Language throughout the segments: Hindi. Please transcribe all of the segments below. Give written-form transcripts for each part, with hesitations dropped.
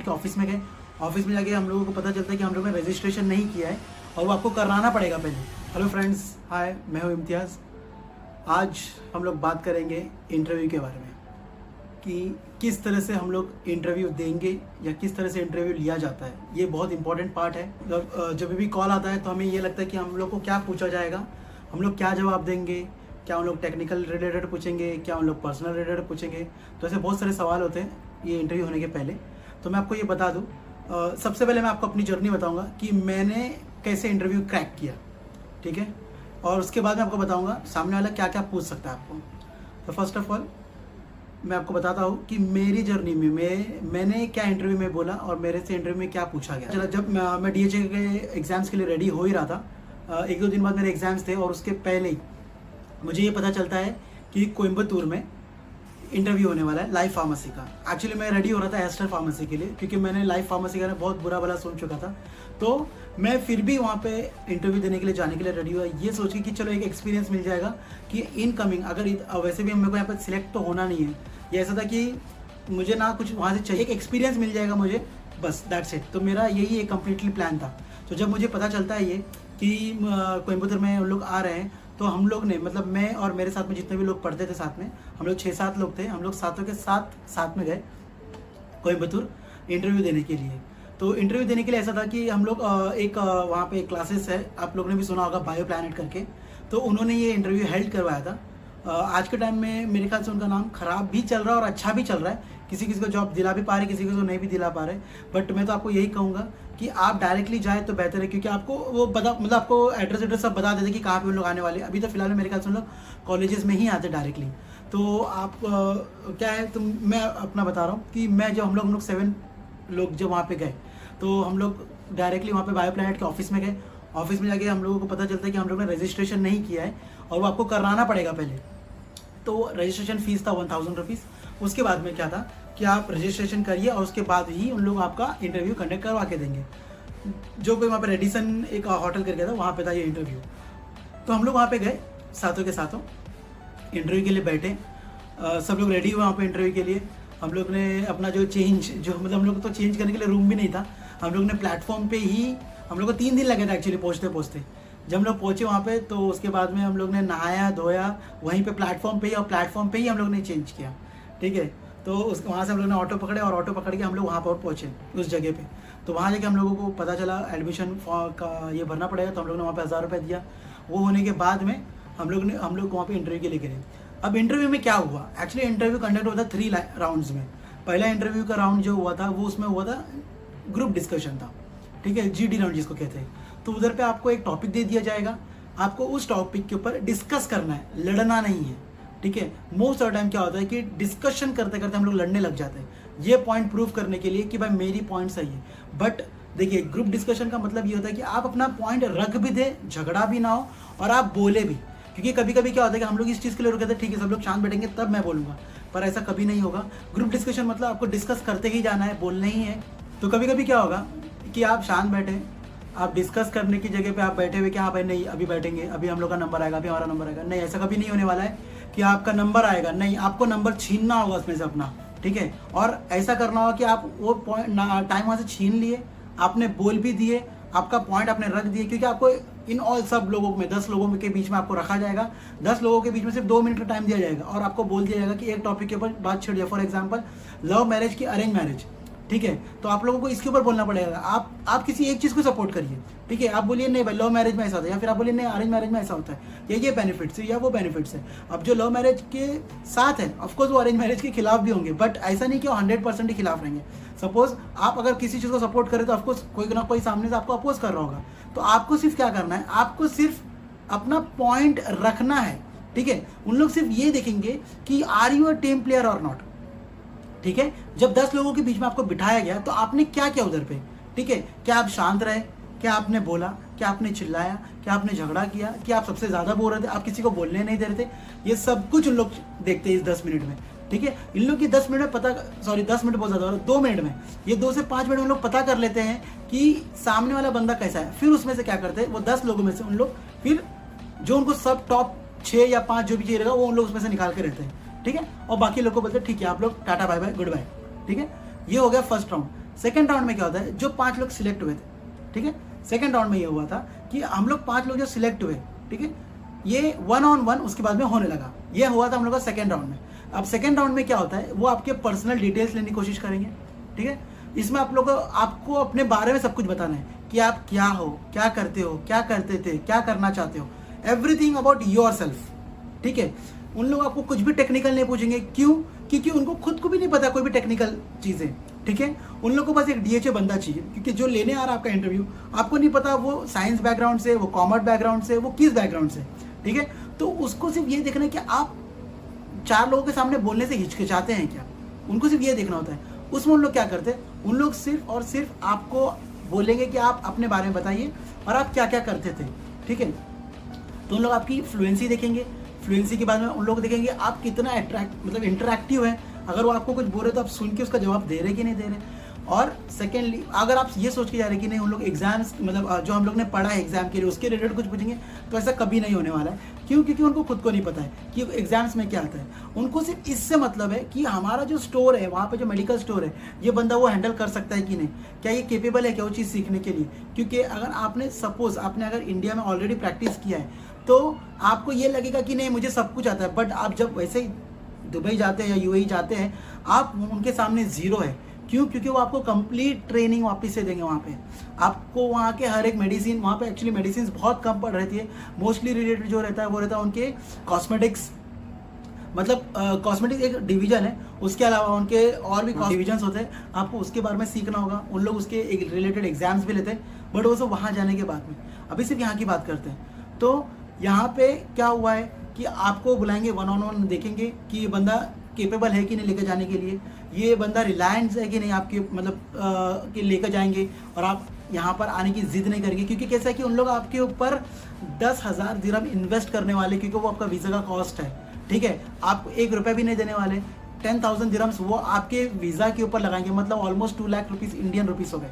प्लानट के ऑफिस में गए। ऑफिस में जाके हम लोगों को पता चलता है कि हम लोगों ने रजिस्ट्रेशन नहीं किया है और वो आपको कराना पड़ेगा पहले। हेलो फ्रेंड्स, हाय, मैं हूँ इम्तियाज़। आज हम लोग बात करेंगे इंटरव्यू के बारे में कि किस तरह से हम लोग इंटरव्यू देंगे या किस तरह से इंटरव्यू लिया जाता है। ये बहुत इंपॉर्टेंट पार्ट है। जब भी कॉल आता है तो हमें ये लगता है कि हम लोग को क्या पूछा जाएगा, हम लोग क्या जवाब देंगे, क्या उन लोग टेक्निकल रिलेटेड पूछेंगे, क्या उन लोग पर्सनल रिलेटेड पूछेंगे। तो ऐसे बहुत सारे सवाल होते हैं ये इंटरव्यू होने के पहले। तो मैं आपको ये बता दूँ, सबसे पहले मैं आपको अपनी जर्नी बताऊँगा कि मैंने कैसे इंटरव्यू क्रैक किया, ठीक है। और उसके बाद मैं आपको बताऊँगा सामने वाला क्या क्या पूछ सकता है आपको। तो फर्स्ट ऑफ ऑल मैं आपको बताता हूँ कि मेरी जर्नी में मैंने क्या इंटरव्यू में बोला और मेरे से इंटरव्यू में क्या पूछा गया। चला, जब मैं DHA के एग्ज़ाम्स के लिए रेडी हो ही रहा था, एक दो दिन बाद मेरे एग्ज़ाम्स थे और उसके पहले ही मुझे ये पता चलता है कि कोयम्बतूर में इंटरव्यू होने वाला है लाइफ फार्मेसी का। एक्चुअली मैं रेडी हो रहा था एस्टर फार्मेसी के लिए, क्योंकि मैंने लाइफ फार्मेसी का बहुत बुरा भला सुन चुका था। तो मैं फिर भी वहाँ पे इंटरव्यू देने के लिए जाने के लिए रेडी हुआ, ये सोच के कि चलो एक एक्सपीरियंस मिल जाएगा कि इनकमिंग अगर वैसे भी मेरे को यहाँ पर सिलेक्ट तो होना नहीं है। ये ऐसा था कि मुझे ना कुछ वहाँ से चाहिए, एक एक्सपीरियंस मिल जाएगा मुझे, बस दैट्स इट। तो मेरा यही एक कम्प्लीटली प्लान था। तो जब मुझे पता चलता है ये कि कोयम्बतूर में उन लोग आ रहे हैं, तो हम लोग ने, मतलब मैं और मेरे साथ में जितने भी लोग पढ़ते थे साथ में, हम लोग 6-7 लोग थे, हम लोग सातों के साथ में गए कोयम्बतूर इंटरव्यू देने के लिए। तो इंटरव्यू देने के लिए ऐसा था कि हम लोग एक वहाँ पे क्लासेस है, आप लोगों ने भी सुना होगा, बायो प्लानट करके। तो उन्होंने ये इंटरव्यू हेल्ड करवाया था। आज के टाइम में मेरे ख्याल से उनका नाम ख़राब भी चल रहा है और अच्छा भी चल रहा है। किसी किसी को जॉब दिला भी पा रहे, किसी को नहीं भी दिला पा रहे। बट मैं तो आपको यही कहूँगा कि आप डायरेक्टली जाए तो बेहतर है, क्योंकि आपको वो बता, मतलब आपको एड्रेस सब बता देते कि कहाँ पे उन लोग आने वाले। अभी तो फिलहाल मेरे ख्याल से उन लोग कॉलेजेस में ही आते डायरेक्टली। तो आप क्या है, तो मैं अपना बता रहा हूँ कि मैं जब हम लोग 7 लोग जब वहाँ पे गए, तो हम लोग डायरेक्टली वहाँ पे बायो प्लानट के ऑफिस में गए। ऑफिस में जाके हम लोगों को पता चलता है कि हम लोग ने रजिस्ट्रेशन नहीं किया है और वो आपको कराना पड़ेगा पहले। तो रजिस्ट्रेशन फ़ीस था 1000 रुपीज़। उसके बाद में क्या था कि आप रजिस्ट्रेशन करिए और उसके बाद ही उन लोग आपका इंटरव्यू कंडक्ट करवा के देंगे। जो कोई वहाँ पे रेडिसन एक होटल करके था, वहाँ पे था ये इंटरव्यू। तो हम लोग वहाँ पे गए सातों के सातों, इंटरव्यू के लिए बैठे। सब लोग रेडी हुए वहाँ पे इंटरव्यू के लिए। हम लोग ने अपना जो मतलब हम लोग तो चेंज करने के लिए रूम भी नहीं था। हम लोग ने प्लेटफॉर्म पे ही, हम लोग को 3 दिन लगे थे एक्चुअली पहुँचते। जब हम लोग पहुँचे वहाँ पे, तो उसके बाद में हम लोग ने नहाया धोया वहीं पे प्लेटफॉर्म पे ही, और प्लेटफॉर्म पे ही हम लोग ने चेंज किया, ठीक है। तो वहाँ से हम लोग ने ऑटो पकड़े और ऑटो पकड़ के हम लोग वहाँ पर पहुँचे उस जगह पे। तो वहाँ जाके हम लोगों को पता चला एडमिशन का ये भरना पड़ेगा। तो हम लोग ने वहाँ पे 1000 रुपये दिया। वो होने के बाद में हम लोग वहाँ पे इंटरव्यू के लिए गए। अब इंटरव्यू में क्या हुआ, एक्चुअली इंटरव्यू कंडक्ट हुआ था 3 राउंड्स में। पहला इंटरव्यू का राउंड जो हुआ था वो उसमें हुआ था ग्रुप डिस्कशन था, ठीक है, GD राउंड जिसको कहते हैं। तो उधर पे आपको एक टॉपिक दे दिया जाएगा, आपको उस टॉपिक के ऊपर डिस्कस करना है, लड़ना नहीं है, ठीक है। मोस्ट ऑफ टाइम क्या होता है कि डिस्कशन करते करते हम लोग लड़ने लग जाते हैं, ये पॉइंट प्रूव करने के लिए कि भाई मेरी पॉइंट सही है। बट देखिए, ग्रुप डिस्कशन का मतलब ये होता है कि आप अपना पॉइंट रख भी दे, झगड़ा भी ना हो और आप बोले भी। क्योंकि कभी कभी क्या होता है कि हम लोग इस चीज़ के लिए रुके थे, ठीक है सब लोग शांत बैठेंगे तब मैं बोलूँगा, पर ऐसा कभी नहीं होगा। ग्रुप डिस्कशन मतलब आपको डिस्कस करते ही जाना है, बोलना ही है। तो कभी कभी क्या होगा कि आप शांत बैठे, आप डिस्कस करने की जगह पे आप बैठे हुए कि हाँ भाई नहीं अभी बैठेंगे, अभी हम लोग का नंबर आएगा, अभी हमारा नंबर आएगा। नहीं, ऐसा कभी नहीं होने वाला है कि आपका नंबर आएगा, नहीं, आपको नंबर छीनना होगा उसमें से अपना, ठीक है। और ऐसा करना होगा कि आप वो पॉइंट टाइम वहाँ से छीन लिए, आपने बोल भी दिए, आपका पॉइंट आपने रख दिए। क्योंकि आपको इन ऑल सब लोगों में 10 लोगों के बीच में आपको रखा जाएगा, 10 लोगों के बीच में सिर्फ 2 मिनट का टाइम दिया जाएगा और आपको बोल दिया जाएगा कि एक टॉपिक के ऊपर बात छेड़ दिया। फॉर एग्जाम्पल लव मैरिज की अरेंज मैरिज, ठीक है। तो आप लोगों को इसके ऊपर बोलना पड़ेगा। आप किसी एक चीज़ को सपोर्ट करिए, ठीक है। आप बोलिए नहीं भाई लव मैरिज में ऐसा होता है, या फिर आप बोलिए नहीं अरेंज मैरिज में ऐसा होता है, ये बेनिफिट्स है या वो बेनिफिट्स है। अब जो लव मैरिज के साथ है ऑफकोर्स वो अरेंज मैरिज के खिलाफ भी होंगे, बट ऐसा नहीं कि वो 100% ही खिलाफ रहेंगे। सपोज आप अगर किसी चीज़ को सपोर्ट करें तो ऑफकोर्स कोई ना कोई सामने से आपको अपोज कर रहा होगा। तो आपको सिर्फ क्या करना है, आपको सिर्फ अपना पॉइंट रखना है, ठीक है। उन लोग सिर्फ ये देखेंगे कि are you a team player और नॉट, ठीक है। जब 10 लोगों के बीच में आपको बिठाया गया तो आपने क्या किया उधर पे, ठीक है। क्या आप शांत रहे, क्या आपने बोला, क्या आपने चिल्लाया, क्या आपने झगड़ा किया, क्या आप सबसे ज़्यादा बोल रहे थे, आप किसी को बोलने नहीं दे रहे थे, ये सब कुछ उन लोग देखते हैं इस 10 मिनट में, ठीक है। इन लोग की 10 मिनट में पता, सॉरी 10 मिनट बहुत ज़्यादा, 2 मिनट में, ये 2 से 5 मिनट में लोग पता कर लेते हैं कि सामने वाला बंदा कैसा है। फिर उसमें से क्या करते हैं, वो 10 लोगों में से उन लोग फिर जो उनको सब टॉप 6 या 5 जो भी चाहिए रहेगा वो उन लोग उसमें से निकाल के रहते हैं, ठीक है। और बाकी लोग को बोलते हैं ठीक है आप लोग tata bye bye good bye, ठीक है। ये हो गया फर्स्ट राउंड। सेकेंड राउंड में क्या होता है, जो 5 लोग सिलेक्ट हुए थे, ठीक है, सेकेंड राउंड में ये हुआ था कि हम लोग 5 लोग जो सिलेक्ट हुए, ठीक है, ये 1-on-1 उसके बाद में होने लगा। ये हुआ था हम लोग का सेकेंड राउंड में। अब सेकेंड राउंड में क्या होता है, वो आपके पर्सनल डिटेल्स लेने की कोशिश करेंगे, ठीक है। इसमें आप लोग आपको अपने बारे में सब कुछ बताना है कि आप क्या हो, क्या करते हो, क्या करते थे, क्या करना चाहते हो, एवरीथिंग अबाउट योर सेल्फ, ठीक है। उन लोग आपको कुछ भी टेक्निकल नहीं पूछेंगे, क्यों? क्योंकि उनको खुद को भी नहीं पता कोई भी टेक्निकल चीज़ें, ठीक है। उन लोगों को बस एक DHA बंदा चाहिए, क्योंकि जो लेने आ रहा है आपका इंटरव्यू, आपको नहीं पता वो साइंस बैकग्राउंड से, वो कॉमर्स बैकग्राउंड से, वो किस बैकग्राउंड से, ठीक है। तो उसको सिर्फ ये देखना है कि आप 4 लोगों के सामने बोलने से हिचकिचाते हैं क्या, उनको सिर्फ ये देखना होता है। उसमें उन लोग क्या करते हैं, उन लोग सिर्फ और सिर्फ आपको बोलेंगे कि आप अपने बारे में बताइए और आप क्या क्या करते थे, ठीक है। तो उन लोग आपकी फ्लुएंसी देखेंगे, फ्लुएंसी के बाद में उन लोग देखेंगे आप कितना मतलब इंटरैक्टिव है। अगर वो आपको कुछ बोल रहे तो आप सुन के उसका जवाब दे रहे कि नहीं दे रहे। और सेकेंडली, अगर आप ये सोच के जा रहे कि नहीं उन लोग एग्जाम्स मतलब जो हम लोग ने पढ़ा है एग्जाम के लिए उसके रिलेटेड कुछ पूछेंगे, तो ऐसा कभी नहीं होने वाला है। क्यों? क्योंकि उनको खुद को नहीं पता है कि एग्जाम्स में क्या आता है। उनको सिर्फ इससे मतलब है कि हमारा जो स्टोर है, वहाँ पे जो मेडिकल स्टोर है, ये बंदा वो हैंडल कर सकता है कि नहीं, क्या ये केपेबल है क्या वो चीज़ सीखने के लिए। क्योंकि अगर आपने सपोज आपने अगर इंडिया में ऑलरेडी प्रैक्टिस किया है तो आपको ये लगेगा कि नहीं मुझे सब कुछ आता है, बट आप जब वैसे ही दुबई जाते हैं या UAE जाते हैं, आप उनके सामने ज़ीरो है। क्यों? क्योंकि वो आपको कंप्लीट ट्रेनिंग वापस से देंगे। वहाँ पे आपको वहाँ के हर एक मेडिसिन, वहाँ पे एक्चुअली मेडिसिन बहुत कम पड़ रहती है, मोस्टली रिलेटेड जो रहता है वो रहता है उनके कॉस्मेटिक्स, मतलब कॉस्मेटिक्स एक डिवीजन है, उसके अलावा उनके और भी डिविजन्स होते हैं, आपको उसके बारे में सीखना होगा। उन लोग उसके एक रिलेटेड एग्जाम्स भी लेते हैं, बट वो सब वहाँ जाने के बाद में। अभी सिर्फ यहाँ की बात करते हैं। तो यहाँ पे क्या हुआ है कि आपको बुलाएंगे, 1-on-1 देखेंगे कि ये बंदा केपेबल है कि नहीं लेकर जाने के लिए, ये बंदा रिलायंस है कि नहीं आपके मतलब कि लेकर जाएंगे, और आप यहाँ पर आने की जिद नहीं करेंगे। क्योंकि कैसा है कि उन लोग आपके ऊपर 10,000 दिरहम इन्वेस्ट करने वाले, क्योंकि वो आपका वीज़ा का कॉस्ट है, ठीक है। आपको 1 रुपया भी नहीं देने वाले, 10,000 दिरहम्स वो आपके वीज़ा के ऊपर लगाएंगे, मतलब almost 2 lakh rupees Indian rupees हो गए,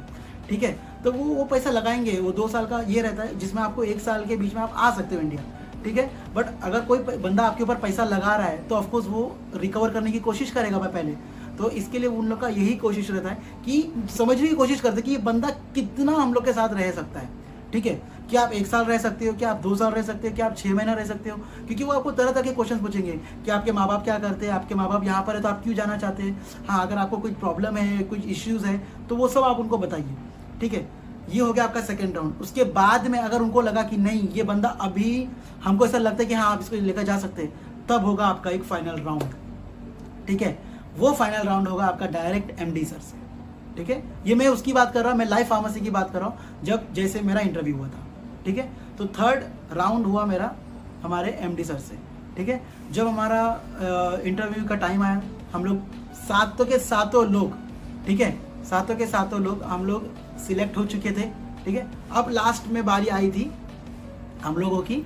ठीक है। तो वो पैसा लगाएंगे, वो 2 साल का ये रहता है जिसमें आपको 1 साल के बीच में आप आ सकते हो इंडिया, ठीक है। बट अगर कोई बंदा आपके ऊपर पैसा लगा रहा है तो ऑफकोर्स वो रिकवर करने की कोशिश करेगा पहले। तो इसके लिए उन लोग का यही कोशिश रहता है कि समझने की कोशिश करते हैं कि ये बंदा कितना हम लोग के साथ रह सकता है, ठीक है। क्या आप 1 साल रह सकते हो, क्या आप 2 साल रह सकते हो, क्या आप 6 महीना रह सकते हो, क्योंकि वो आपको तरह तरह के क्वेश्चन पूछेंगे कि आपके माँ बाप क्या करते हैं, आपके माँ बाप यहाँ पर है तो आप क्यों जाना चाहते हैं, हाँ अगर आपको कोई प्रॉब्लम है, कुछ इश्यूज़ है तो वो सब आप उनको बताइए, ठीक है। ये हो गया आपका सेकेंड राउंड। उसके बाद में अगर उनको लगा कि नहीं ये बंदा अभी हमको ऐसा लगता है कि हाँ आप इसको लेकर जा सकते हैं, तब होगा आपका एक फाइनल राउंड, ठीक है। वो फाइनल राउंड होगा आपका डायरेक्ट MD सर से, ठीक है। ये मैं उसकी बात कर रहा हूँ, मैं लाइफ फार्मेसी की बात कर रहा हूँ, जब जैसे मेरा इंटरव्यू हुआ था, ठीक है। तो थर्ड राउंड हुआ मेरा हमारे MD सर से, ठीक है। जब हमारा इंटरव्यू का टाइम आया, हम लोग सातों के सातों लोग, ठीक है, सातों के सातों लोग हम लोग सिलेक्ट हो चुके थे, ठीक है। अब लास्ट में बारी आई थी हम लोगों की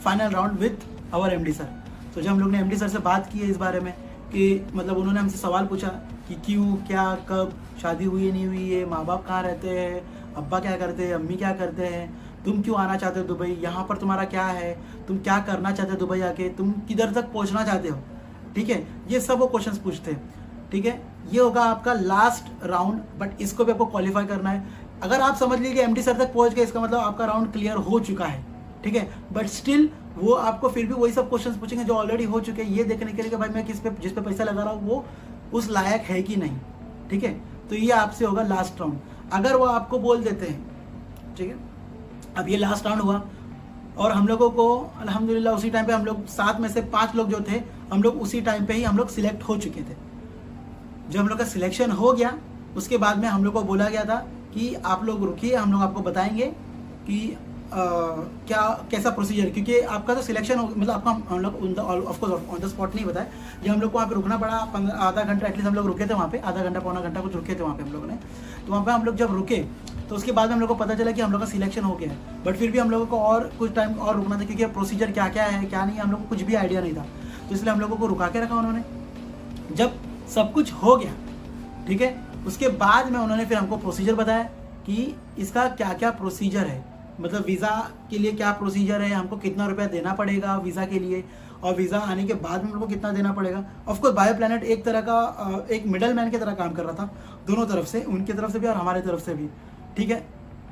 final round with our MD sir. तो जब हम लोग ने MD सर से बात की है इस बारे में कि मतलब उन्होंने हमसे सवाल पूछा कि क्यों, क्या, कब शादी हुई है, नहीं हुई है, माँ बाप कहाँ रहते हैं, अब्बा क्या करते हैं, अम्मी क्या करते हैं, तुम क्यों आना चाहते हो दुबई, यहाँ पर तुम्हारा क्या है, तुम क्या करना चाहते हो दुबई आके, तुम किधर तक पहुँचना चाहते हो, ठीक है। ये सब वो क्वेश्चंस पूछते हैं, ठीक है। ये होगा आपका लास्ट राउंड, बट इसको भी आपको क्वालिफाई करना है। अगर आप समझ लीजिए MD सर तक पहुंच गए, इसका मतलब आपका राउंड क्लियर हो चुका है, ठीक है। बट स्टिल वो आपको फिर भी वही सब क्वेश्चंस पूछेंगे जो ऑलरेडी हो चुके हैं, ये देखने के लिए कि भाई मैं जिस पे पैसा लगा रहा हूँ वो उस लायक है कि नहीं, ठीक है। तो ये आपसे होगा लास्ट राउंड। अगर वो आपको बोल देते हैं, ठीक है, अब ये लास्ट राउंड हुआ और हम लोगों को अल्हम्दुलिल्लाह उसी टाइम पे हम लोग 7 में से 5 लोग जो थे, हम लोग उसी टाइम पे ही हम लोग सिलेक्ट हो चुके थे। जब हम लोग का सिलेक्शन हो गया उसके बाद में हम लोग को बोला गया था कि आप लोग रुकिए, हम लोग आपको बताएंगे कि क्या कैसा प्रोसीजर, क्योंकि आपका तो सिलेक्शन हो मतलब आपका हम लोग ऑफकोर्स ऑन द स्पॉट नहीं बताया, जब हम लोग को वहाँ पे रुकना पड़ा आधा घंटा एटलीस्ट हम लोग रुके थे वहाँ पे, आधा घंटा पौना घंटा कुछ रुके थे वहाँ पे हम लोगों ने। तो वहाँ पे हम लोग जब रुके तो उसके बाद में हम लोग को पता चला कि हम लोग का सिलेक्शन हो गया है, बट फिर भी हम लोगों को और कुछ टाइम और रुकना था क्योंकि प्रोसीजर क्या क्या है क्या नहीं हम लोग को कुछ भी आइडिया नहीं था। तो इसलिए हम लोगों को रुका के रखा उन्होंने। जब सब कुछ हो गया, ठीक है, उसके बाद में उन्होंने फिर हमको प्रोसीजर बताया कि इसका क्या क्या प्रोसीजर है, मतलब वीज़ा के लिए क्या प्रोसीजर है, हमको कितना रुपया देना पड़ेगा वीज़ा के लिए, और वीज़ा आने के बाद में हम लोग को कितना देना पड़ेगा। ऑफकोर्स बायो प्लैनेट एक तरह का एक मिडल मैन की तरह काम कर रहा था, दोनों तरफ से, उनकी तरफ से भी और हमारे तरफ से भी, ठीक है।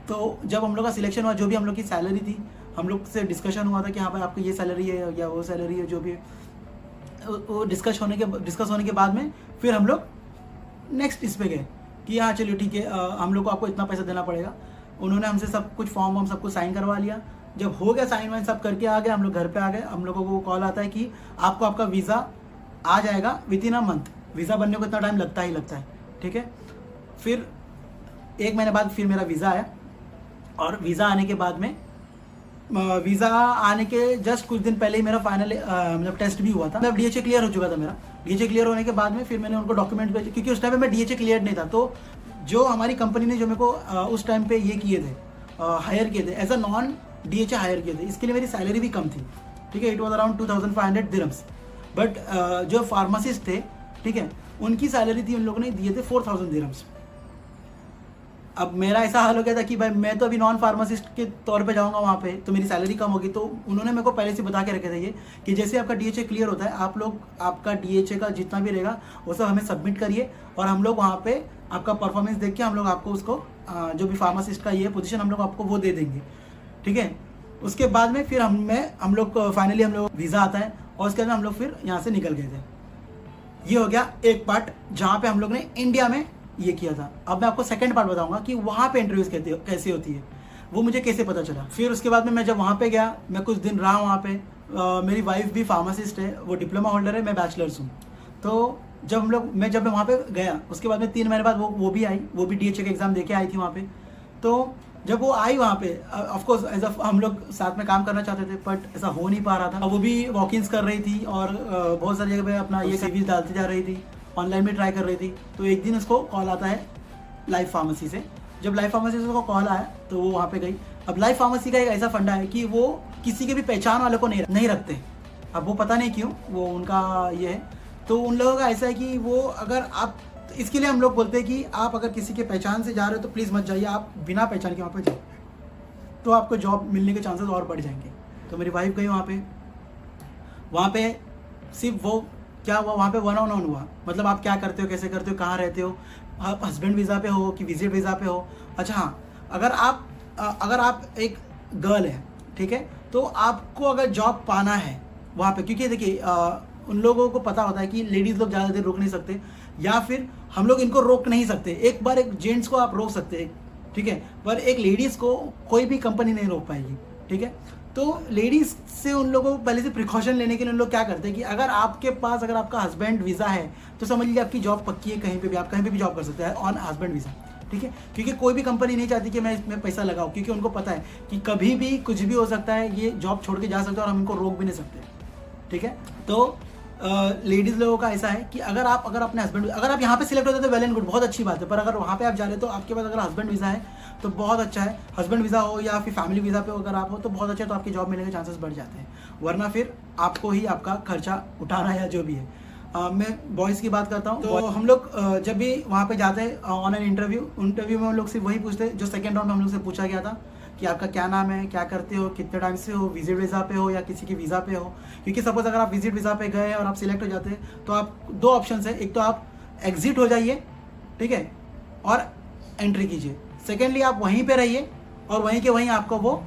तो जब हम लोग का सिलेक्शन हुआ, जो भी हम लोग की सैलरी थी, हम लोग से डिस्कशन हुआ था कि हाँ भाई आपको ये सैलरी है या वो सैलरी है, जो भी है, वो डिस्कस होने के बाद में फिर हम लोग नेक्स्ट इस पे गए कि हाँ चलिए ठीक है, हम लोग को आपको इतना पैसा देना पड़ेगा। उन्होंने हमसे सब कुछ फॉर्म सब कुछ साइन करवा लिया। जब हो गया साइन वाइन सब करके आ गए, हम लोग घर पे आ गए। हम लोगों को कॉल आता है कि आपको आपका वीज़ा आ जाएगा with in a month. Visa बनने को इतना टाइम लगता ही लगता है, ठीक है। फिर 1 महीने बाद फिर मेरा वीज़ा आया, और वीज़ा आने के बाद में वीज़ा आने के जस्ट कुछ दिन पहले ही मेरा फाइनल मतलब टेस्ट भी हुआ था। मतलब DHA क्लियर हो चुका था मेरा। DHA क्लियर होने के बाद में फिर मैंने उनको डॉक्यूमेंट भेजे, क्योंकि उस टाइम पे मैं DHA क्लियर नहीं था। तो जो हमारी कंपनी ने जो मेरे को उस टाइम पे ये किए थे, हायर किए थे as a non DHA hire किए थे, इसके लिए मेरी सैलरी भी कम थी, ठीक है। It was around 2500 dirhams. But जो फार्मासिस्ट थे, ठीक है, उनकी सैलरी थी, उन लोगों ने दिए थे 4000 दिरहम्स। अब मेरा ऐसा हाल हो गया था कि भाई मैं तो अभी नॉन फार्मासिस्ट के तौर पे जाऊंगा वहाँ पे, तो मेरी सैलरी कम होगी। तो उन्होंने मेरे को पहले से बता के रखे थे ये कि जैसे आपका DHA क्लियर होता है, आप लोग आपका DHA का जितना भी रहेगा वो सब हमें सबमिट करिए, और हम लोग वहाँ पे आपका परफॉर्मेंस देख के हम लोग आपको उसको जो भी फार्मासिस्ट का ये पोजीशन हम लोग आपको वो दे देंगे, ठीक है। उसके बाद में फिर हम लोग फाइनली हम लोग वीज़ा आता है, और उसके बाद हम लोग फिर यहाँ से निकल गए थे। ये हो गया एक पार्ट जहाँ पे हम लोग ने इंडिया में ये किया था। अब मैं आपको सेकंड पार्ट बताऊंगा कि वहाँ पे इंटरव्यूज कैसे होती है, वो मुझे कैसे पता चला। फिर उसके बाद में मैं जब वहाँ पे गया, मैं कुछ दिन रहा वहाँ पे। मेरी वाइफ भी फार्मासिस्ट है, वो डिप्लोमा होल्डर है, मैं बैचलर्स हूँ। तो जब मैं वहाँ पे गया, उसके बाद में 3 महीने बाद वो भी आई, वो भी DHA का एग्ज़ाम दे के आई थी वहाँ पे। तो जब वो आई वहाँ पे, ऑफकोर्स एज हम लोग साथ में काम करना चाहते थे, बट ऐसा हो नहीं पा रहा था। अब वो भी वॉक-इन्स कर रही थी, और बहुत सारी जगह पे अपना ये सीवीज डालती जा रही थी, ऑनलाइन भी ट्राई कर रही थी। तो एक दिन उसको कॉल आता है लाइफ फार्मेसी से। जब लाइफ फार्मेसी से उसको कॉल आया तो वो वहाँ पे गई। अब लाइफ फार्मेसी का एक ऐसा फंडा है कि वो किसी के भी पहचान वाले को नहीं रखते। अब वो पता नहीं क्यों, वो उनका ये है। तो उन लोगों का ऐसा है कि वो अगर आप, इसके लिए हम लोग बोलते हैं कि आप अगर किसी के पहचान से जा रहे हो तो प्लीज़ मत जाइए, आप बिना पहचान के वहाँ पर जाओ, तो आपको जॉब मिलने के चांसेस और बढ़ जाएंगे। तो मेरी वाइफ गई वहाँ पे सिर्फ वो क्या हुआ, वहाँ पे 1-on-1 हुआ। मतलब आप क्या करते हो, कैसे करते हो, कहाँ रहते हो, आप हस्बैंड वीज़ा पे हो कि विजिट वीज़ा पे हो। अच्छा हाँ, अगर आप एक गर्ल है, ठीक है, तो आपको अगर जॉब पाना है वहाँ पे, क्योंकि देखिए उन लोगों को पता होता है कि लेडीज़ लोग ज़्यादा देर रोक नहीं सकते, या फिर हम लोग इनको रोक नहीं सकते। एक बार एक जेंट्स को आप रोक सकते हैं, ठीक है, पर एक लेडीज़ को कोई भी कंपनी नहीं रोक पाएगी, ठीक है। तो लेडीज़ से उन लोगों को पहले से प्रिकॉशन लेने के लिए उन लोग क्या करते हैं कि अगर आपका हस्बैंड वीज़ा है तो समझ लीजिए आपकी जॉब पक्की है, कहीं पे भी आप कहीं पे भी जॉब कर सकते हैं ऑन हस्बैंड वीज़ा, ठीक है। क्योंकि कोई भी कंपनी नहीं चाहती कि मैं इसमें पैसा लगाऊं, क्योंकि उनको पता है कि कभी भी कुछ भी हो सकता है, ये जॉब छोड़ के जा सकते हैं और हम इनको रोक भी नहीं सकते, ठीक है। तो लेडीज़ लोगों का ऐसा है कि अगर अपने हस्बैंड, अगर आप यहाँ पे सिलेक्ट होते तो वेल एंड गुड, बहुत अच्छी बात है। पर अगर वहाँ पे आप जा रहे हो तो आपके पास अगर हस्बैंड वीज़ा है तो बहुत अच्छा है। हस्बैंड वीज़ा हो या फिर फैमिली वीज़ा पे अगर आप हो तो बहुत अच्छा है, तो आपकी जॉब मिलने के चांसेस बढ़ जाते हैं। वरना फिर आपको ही आपका खर्चा उठाना है, या जो भी है। मैं बॉयज़ की बात करता हूँ, तो हम लोग जब भी वहाँ पे जाते हैं ऑन एन इंटरव्यू में हम लोग सिर्फ वही पूछते हैं जो सेकेंड राउंड में हम लोग से पूछा गया था कि आपका क्या नाम है, क्या करते हो, कितने टाइम से हो, विजिट वीज़ा पे हो या किसी के वीज़ा पे हो। क्योंकि सपोज अगर आप विजिट वीज़ा पे गए और आप सिलेक्ट हो जाते हैं तो आप 2 ऑप्शन है, एक तो आप एग्जिट हो जाइए, ठीक है, और एंट्री कीजिए। सेकेंडली आप वहीं पे रहिए और वहीं के वहीं आपको वो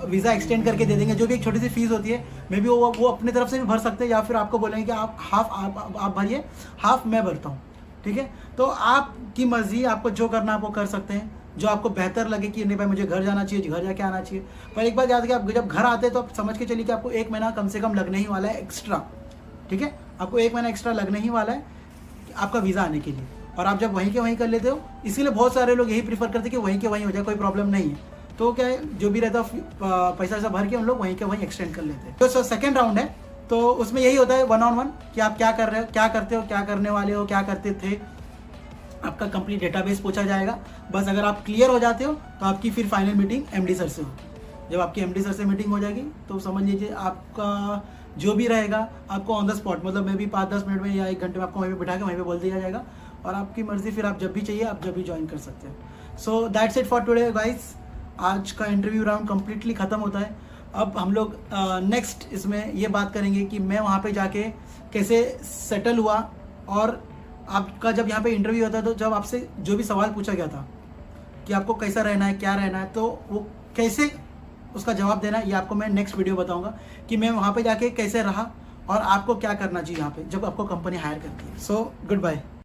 वीज़ा एक्सटेंड करके दे देंगे, जो भी एक छोटी सी फीस होती है। मे बी वो अपनी तरफ से भी भर सकते हैं, या फिर आपको बोलेंगे कि आप हाफ आप भरिए, हाफ मैं भरता हूँ, ठीक है। तो आपकी मर्जी, आपको जो करना आप वो कर सकते हैं, जो आपको बेहतर लगे कि नहीं भाई मुझे घर जाना चाहिए, घर जाके आना चाहिए। पर एक बात याद रखिए, आप जब घर आते हैं तो आप समझ के चलिए कि आपको 1 महीना कम से कम लगने ही वाला है एक्स्ट्रा, ठीक है। आपको 1 महीना एक्स्ट्रा लगने ही वाला है आपका वीज़ा आने के लिए, और आप जब वहीं के वहीं कर लेते हो, इसीलिए बहुत सारे लोग यही प्रीफर करते हैं कि वहीं के वहीं हो जाए, कोई प्रॉब्लम नहीं है। तो क्या है, जो भी रहता पैसा ऐसा भर के उन लोग वहीं के वहीं एक्सटेंड कर लेते हैं। तो सेकेंड राउंड है, तो उसमें यही होता है 1-on-1 कि आप क्या कर रहे हो, क्या करते हो, क्या करने वाले हो, क्या करते थे। आपका कंप्लीट डेटाबेस पूछा जाएगा। बस अगर आप क्लियर हो जाते हो तो आपकी फिर फाइनल मीटिंग MD सर से हो। जब आपकी MD सर से मीटिंग हो जाएगी तो समझ लीजिए आपका जो भी रहेगा आपको ऑन द स्पॉट, मतलब मे भी 5-10 मिनट में या 1 घंटे में आपको वहीं पे बिठा के वहीं पे बोल दिया जाएगा, और आपकी मर्जी, फिर आप जब भी चाहिए आप जब भी ज्वाइन कर सकते हैं। So that's it for today guys. आज का इंटरव्यू राउंड कम्प्लीटली ख़त्म होता है। अब हम लोग नेक्स्ट इसमें ये बात करेंगे कि मैं वहाँ पे जाके कैसे सेटल हुआ, और आपका जब यहाँ पे इंटरव्यू होता है तो जब आपसे जो भी सवाल पूछा गया था कि आपको कैसा रहना है, क्या रहना है, तो वो कैसे उसका जवाब देना है, ये आपको मैं नेक्स्ट वीडियो बताऊंगा कि मैं वहाँ पे जाके कैसे रहा और आपको क्या करना चाहिए यहाँ पे जब आपको कंपनी हायर करती है। So good bye.